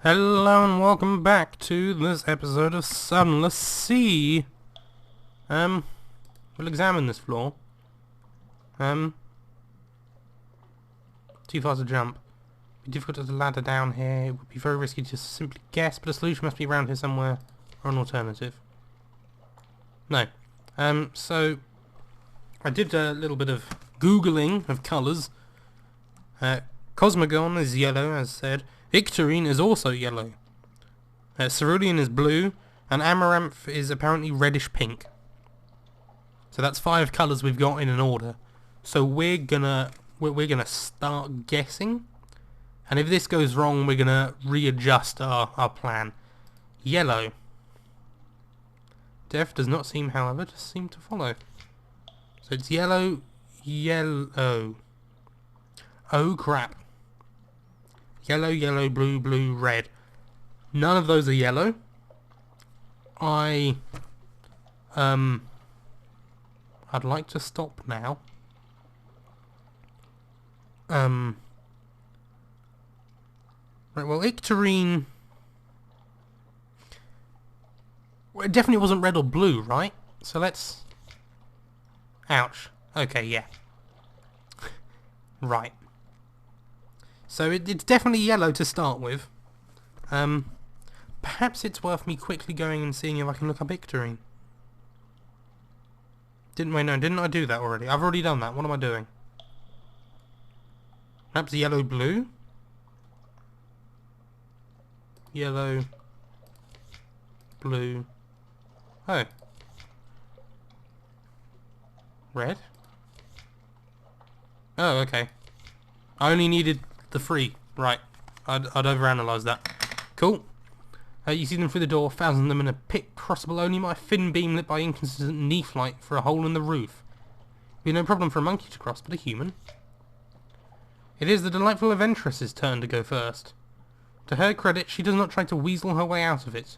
Hello and welcome back to this episode of Sunless Sea. We'll examine this floor. Too far to jump. Be difficult to ladder down here. It would be very risky to simply guess, but a solution must be around here somewhere, or an alternative. No. So I did a little bit of Googling of colours. Cosmogon is yellow, as said. Victorine is also yellow. Cerulean is blue, and Amaranth is apparently reddish pink. So that's 5 colours we've got in an order. So we're gonna start guessing, and if this goes wrong, we're gonna readjust our plan. Yellow. Death does not seem, however, to seem to follow. So it's yellow, yellow. Oh crap. Yellow, yellow, blue, blue, red. None of those are yellow. I'd like to stop now. Right, well, Icterine... Well, it definitely wasn't red or blue, right? So let's... Ouch. Okay, yeah. Right. So it's definitely yellow to start with. Perhaps it's worth me quickly going and seeing if I can look up Icterine. Didn't I do that already? I've already done that. What am I doing? Perhaps yellow, blue? Yellow, blue. Oh. Red? Oh, okay. I only needed the 3. Right. I'd overanalyze that. Cool. You see them through the door, thousands of them in a pit crossable only by a thin beam lit by inconsistent neath light for a hole in the roof. Be no problem for a monkey to cross, but a human. It is the delightful adventuress's turn to go first. To her credit, she does not try to weasel her way out of it.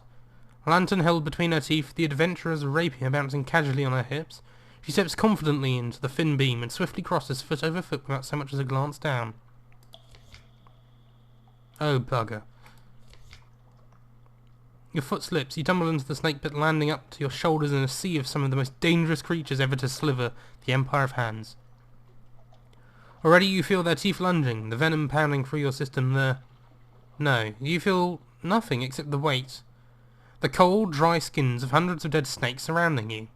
A lantern held between her teeth, the adventurer's rapier bouncing casually on her hips, she steps confidently into the thin beam and swiftly crosses foot over foot without so much as a glance down. Oh, bugger. Your foot slips, you tumble into the snake pit, landing up to your shoulders in a sea of some of the most dangerous creatures ever to sliver the Empire of Hands. Already you feel their teeth lunging, the venom pounding through your system there. No, you feel nothing except the weight. The cold, dry skins of hundreds of dead snakes surrounding you.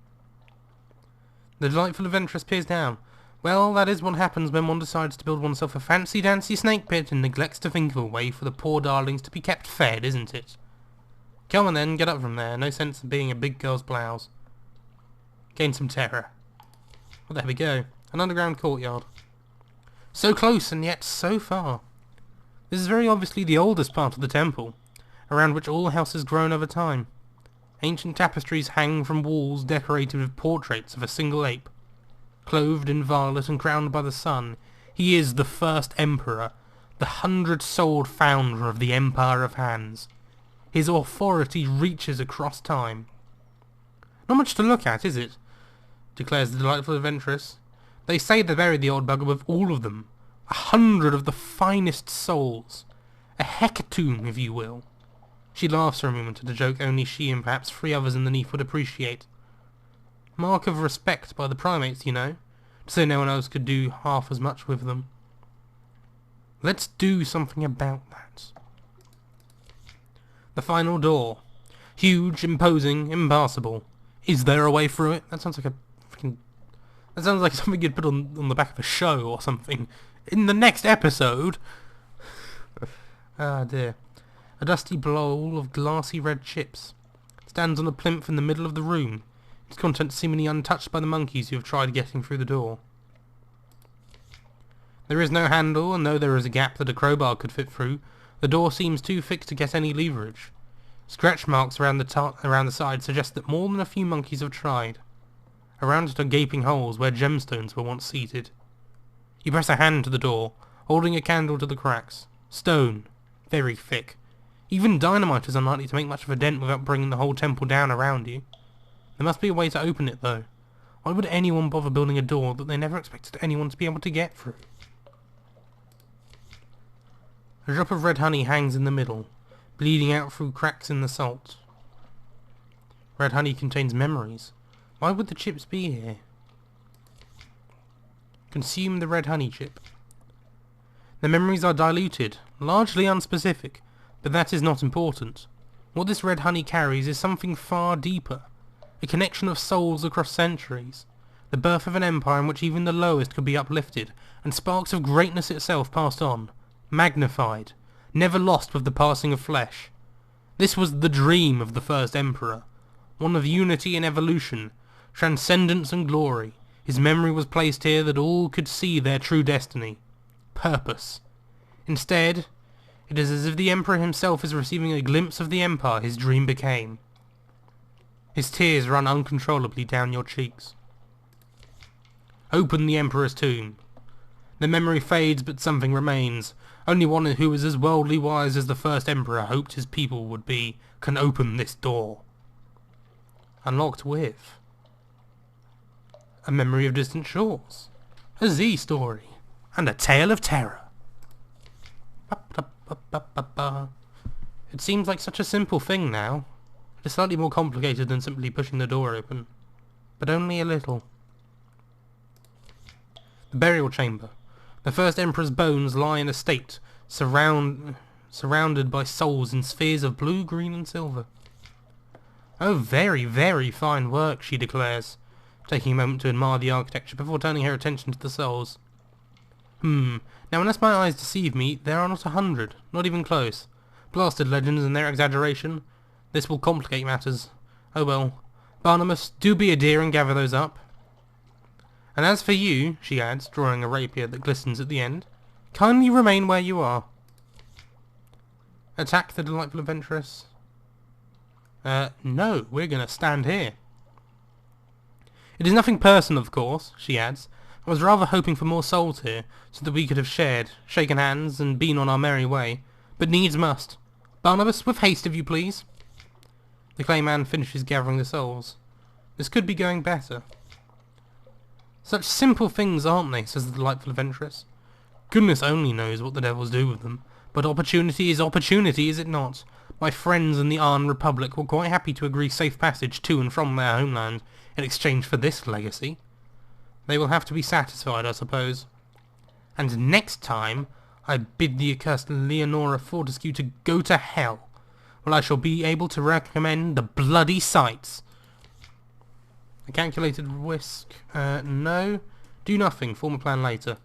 The delightful adventuress peers down. Well, that is what happens when one decides to build oneself a fancy-dancy snake pit and neglects to think of a way for the poor darlings to be kept fed, isn't it? Come on then, get up from there. No sense of being a big girl's blouse. Gain some terror. Well, there we go. An underground courtyard. So close and yet so far. This is very obviously the oldest part of the temple, around which all the house has grown over time. Ancient tapestries hang from walls decorated with portraits of a single ape. Clothed in violet and crowned by the sun, he is the first emperor, the 100-souled founder of the Empire of Hands. His authority reaches across time. Not much to look at, is it? Declares the delightful adventuress. They say they buried the old bugger with all of them. 100 of the finest souls. A hecatomb, if you will. She laughs for a moment at a joke only she and perhaps 3 others underneath would appreciate. Mark of respect by the primates, you know, to say no one else could do half as much with them. Let's do something about that. The final door. Huge, imposing, impassable. Is there a way through it? That sounds like a freaking... That sounds like something you'd put on the back of a show or something. In the next episode... Ah dear. A dusty bowl of glassy red chips. It stands on a plinth in the middle of the room, its contents seemingly untouched by the monkeys who have tried getting through the door. There is no handle, and though there is a gap that a crowbar could fit through, the door seems too thick to get any leverage. Scratch marks around the side suggest that more than a few monkeys have tried. Around it are gaping holes where gemstones were once seated. You press a hand to the door, holding a candle to the cracks. Stone. Very thick. Even dynamite is unlikely to make much of a dent without bringing the whole temple down around you. There must be a way to open it, though. Why would anyone bother building a door that they never expected anyone to be able to get through? A drop of red honey hangs in the middle. bleeding out through cracks in the salt. Red honey contains memories. Why would the chips be here? Consume the red honey chip. The memories are diluted, largely unspecific, but that is not important. What this red honey carries is something far deeper. A connection of souls across centuries. The birth of an empire in which even the lowest could be uplifted, and sparks of greatness itself passed on, magnified, never lost with the passing of flesh. This was the dream of the first emperor, one of unity and evolution, transcendence and glory. His memory was placed here that all could see their true destiny, purpose. Instead, it is as if the emperor himself is receiving a glimpse of the empire his dream became. His tears run uncontrollably down your cheeks. Open the emperor's tomb. The memory fades, but something remains. Only one who is as worldly wise as the first emperor hoped his people would be can open this door. Unlocked with a memory of distant shores, a Z story, and a tale of terror. It seems like such a simple thing now. It is slightly more complicated than simply pushing the door open, but only a little. The burial chamber. The first emperor's bones lie in a state surrounded by souls in spheres of blue, green and silver. Oh, very, very fine work, she declares, taking a moment to admire the architecture before turning her attention to the souls. Now unless my eyes deceive me, there are not 100, not even close. Blasted legends and their exaggeration. This will complicate matters. Oh well. Barnabas, do be a dear and gather those up. And as for you, she adds, drawing a rapier that glistens at the end, kindly remain where you are. Attack the delightful adventuress? No, we're gonna stand here. It is nothing personal, of course, she adds. I was rather hoping for more souls here, so that we could have shared, shaken hands, and been on our merry way. But needs must. Barnabas, with haste, if you please. The clayman finishes gathering the souls. This could be going better. Such simple things, aren't they, says the delightful adventuress. Goodness only knows what the devils do with them. But opportunity is opportunity, is it not? My friends in the Arn Republic were quite happy to agree safe passage to and from their homeland in exchange for this legacy. They will have to be satisfied, I suppose. And next time, I bid the accursed Leonora Fortescue to go to hell, where I shall be able to recommend the bloody sights. A calculated risk? No. Do nothing. Form a plan later.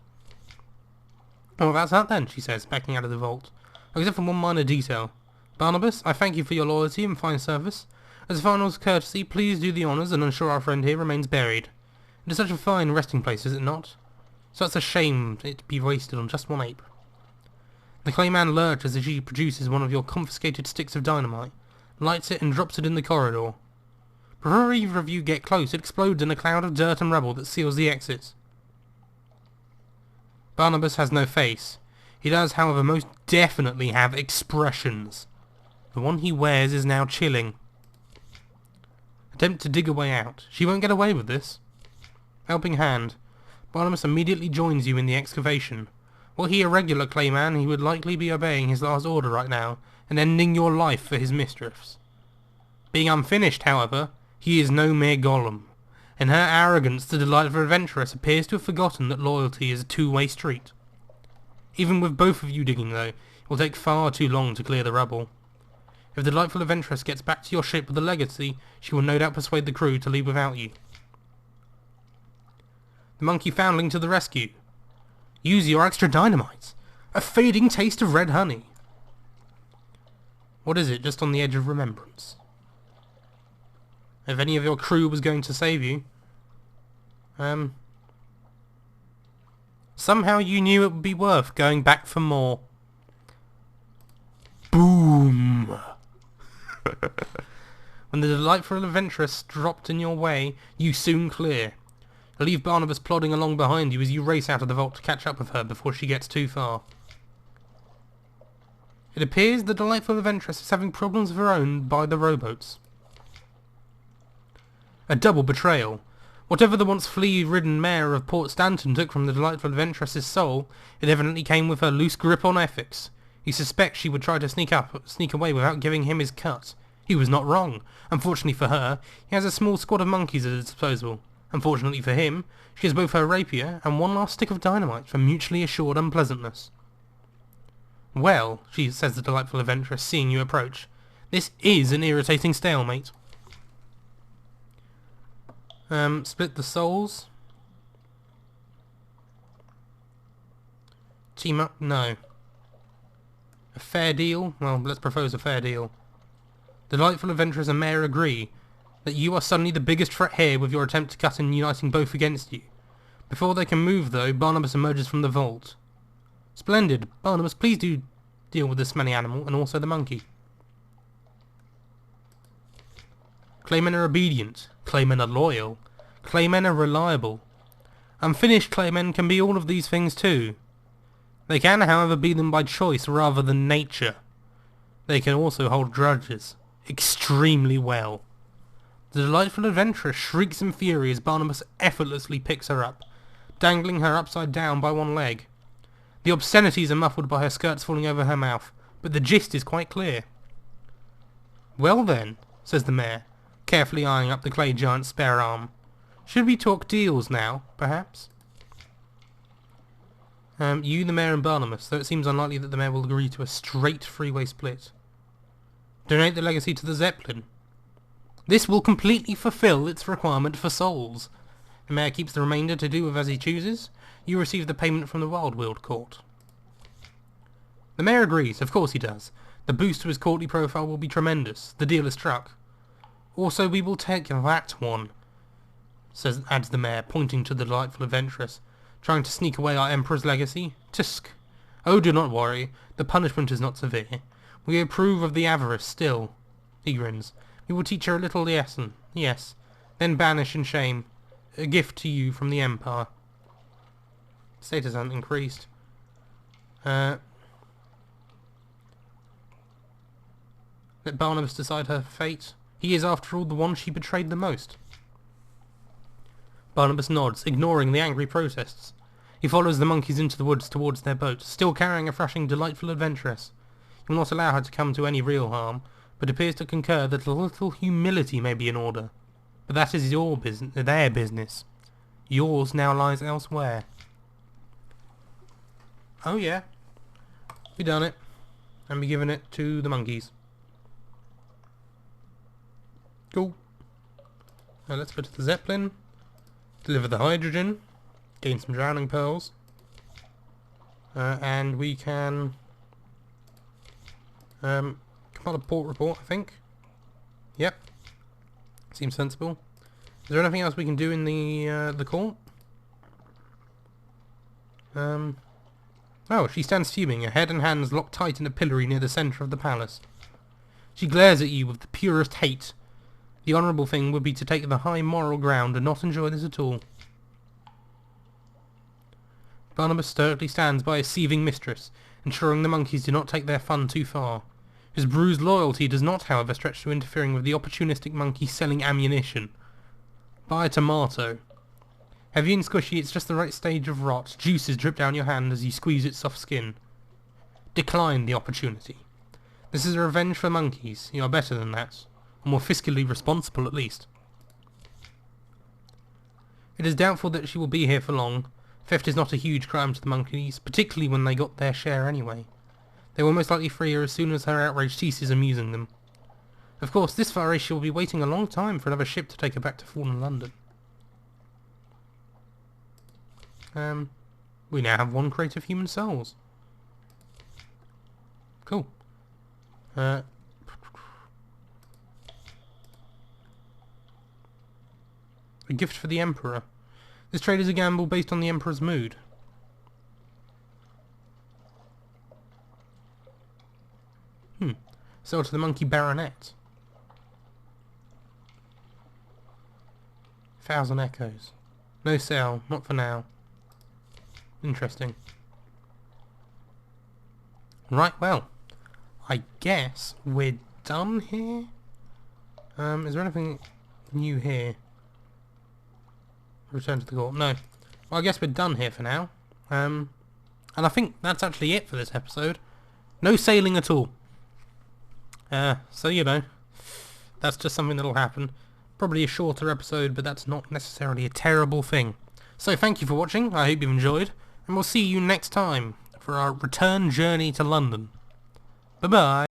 Oh, that's that then, she says, backing out of the vault. Except for one minor detail. Barnabas, I thank you for your loyalty and fine service. As a final courtesy, please do the honours and ensure our friend here remains buried. It is such a fine resting place, is it not? So it's a shame it be wasted on just one ape. The clayman lurches as she produces one of your confiscated sticks of dynamite, lights it and drops it in the corridor. Before either of you get close, it explodes in a cloud of dirt and rubble that seals the exit. Barnabas has no face. He does, however, most definitely have expressions. The one he wears is now chilling. Attempt to dig a way out. She won't get away with this. Helping hand. Barnabas immediately joins you in the excavation. Were he a regular clayman, he would likely be obeying his last order right now, and ending your life for his mistress. Being unfinished, however, he is no mere golem. In her arrogance, the delightful adventuress appears to have forgotten that loyalty is a two-way street. Even with both of you digging, though, it will take far too long to clear the rubble. If the delightful adventuress gets back to your ship with the legacy, she will no doubt persuade the crew to leave without you. The monkey foundling to the rescue. Use your extra dynamite. A fading taste of red honey. What is it, just on the edge of remembrance? If any of your crew was going to save you, somehow you knew it would be worth going back for more. Boom! When the delightful adventuress dropped in your way, you soon clear. You leave Barnabas plodding along behind you as you race out of the vault to catch up with her before she gets too far. It appears the delightful adventuress is having problems of her own by the rowboats. A double betrayal. Whatever the once flea-ridden mayor of Port Stanton took from the delightful adventuress's soul, it evidently came with her loose grip on ethics. We suspect she would try to sneak away without giving him his cut. He was not wrong. Unfortunately for her, he has a small squad of monkeys at his disposal. Unfortunately for him, she has both her rapier and one last stick of dynamite for mutually assured unpleasantness. Well, says the delightful adventuress, seeing you approach, this is an irritating stalemate. Split the souls. Team up? No. A fair deal? Well, let's propose a fair deal. The delightful adventurers and Mayor agree that you are suddenly the biggest threat here with your attempt to cut and uniting both against you. Before they can move, though, Barnabas emerges from the vault. Splendid. Barnabas, please do deal with this smelly animal and also the monkey. Claymen are obedient. Claymen are loyal. Claymen are reliable. Unfinished Claymen can be all of these things too. They can, however, be them by choice rather than nature. They can also hold grudges. Extremely well. The delightful adventurer shrieks in fury as Barnabas effortlessly picks her up, dangling her upside down by one leg. The obscenities are muffled by her skirts falling over her mouth, but the gist is quite clear. Well then, says the mayor, carefully eyeing up the clay giant's spare arm. Should we talk deals now, perhaps? You, the mayor, and Barnabas, though it seems unlikely that the mayor will agree to a straight freeway split. Donate the legacy to the Zeppelin. This will completely fulfill its requirement for souls. The mayor keeps the remainder to do with as he chooses. You receive the payment from the Wildweald Court. The mayor agrees, of course he does. The boost to his courtly profile will be tremendous. The deal is struck. Also, we will take that one, adds the mayor, pointing to the delightful adventuress, trying to sneak away our Emperor's legacy. Tsk. Oh, do not worry. The punishment is not severe. We approve of the avarice still. He grins. We will teach her a little lesson. Yes. Then banish in shame. A gift to you from the Empire. Status hasn't increased. Let Barnabas decide her fate. He is, after all, the one she betrayed the most. Barnabas nods, ignoring the angry protests. He follows the monkeys into the woods towards their boat, still carrying a thrashing, delightful adventuress. He will not allow her to come to any real harm, but appears to concur that a little humility may be in order. But that is their business. Yours now lies elsewhere. Oh yeah. We done it. And we given it to the monkeys. Cool. Now let's go to the Zeppelin. Deliver the hydrogen. Gain some drowning pearls. And we can compile a port report, I think. Yep. Seems sensible. Is there anything else we can do in the court? Oh, she stands fuming, her head and hands locked tight in a pillory near the centre of the palace. She glares at you with the purest hate. The honourable thing would be to take the high moral ground and not enjoy this at all. Barnabas sturdily stands by his seething mistress, ensuring the monkeys do not take their fun too far. His bruised loyalty does not, however, stretch to interfering with the opportunistic monkey selling ammunition. Buy a tomato. Heavy and squishy, it's just the right stage of rot. Juices drip down your hand as you squeeze its soft skin. Decline the opportunity. This is a revenge for monkeys. You are better than that. Or more fiscally responsible, at least. It is doubtful that she will be here for long. Theft is not a huge crime to the monkeys, particularly when they got their share anyway. They will most likely free her as soon as her outrage ceases amusing them. Of course, this far she will be waiting a long time for another ship to take her back to fallen London. We now have one crate of human souls. Cool. A gift for the Emperor. This trade is a gamble based on the Emperor's mood. Sell to the Monkey Baronet. 1,000 echoes. No sale, not for now. Interesting. Right, well, I guess we're done here. Is there anything new here? Return to the court. No. Well, I guess we're done here for now. And I think that's actually it for this episode. No sailing at all. So, you know, that's just something that'll happen. Probably a shorter episode, but that's not necessarily a terrible thing. So thank you for watching, I hope you've enjoyed, and we'll see you next time for our return journey to London. Bye-bye.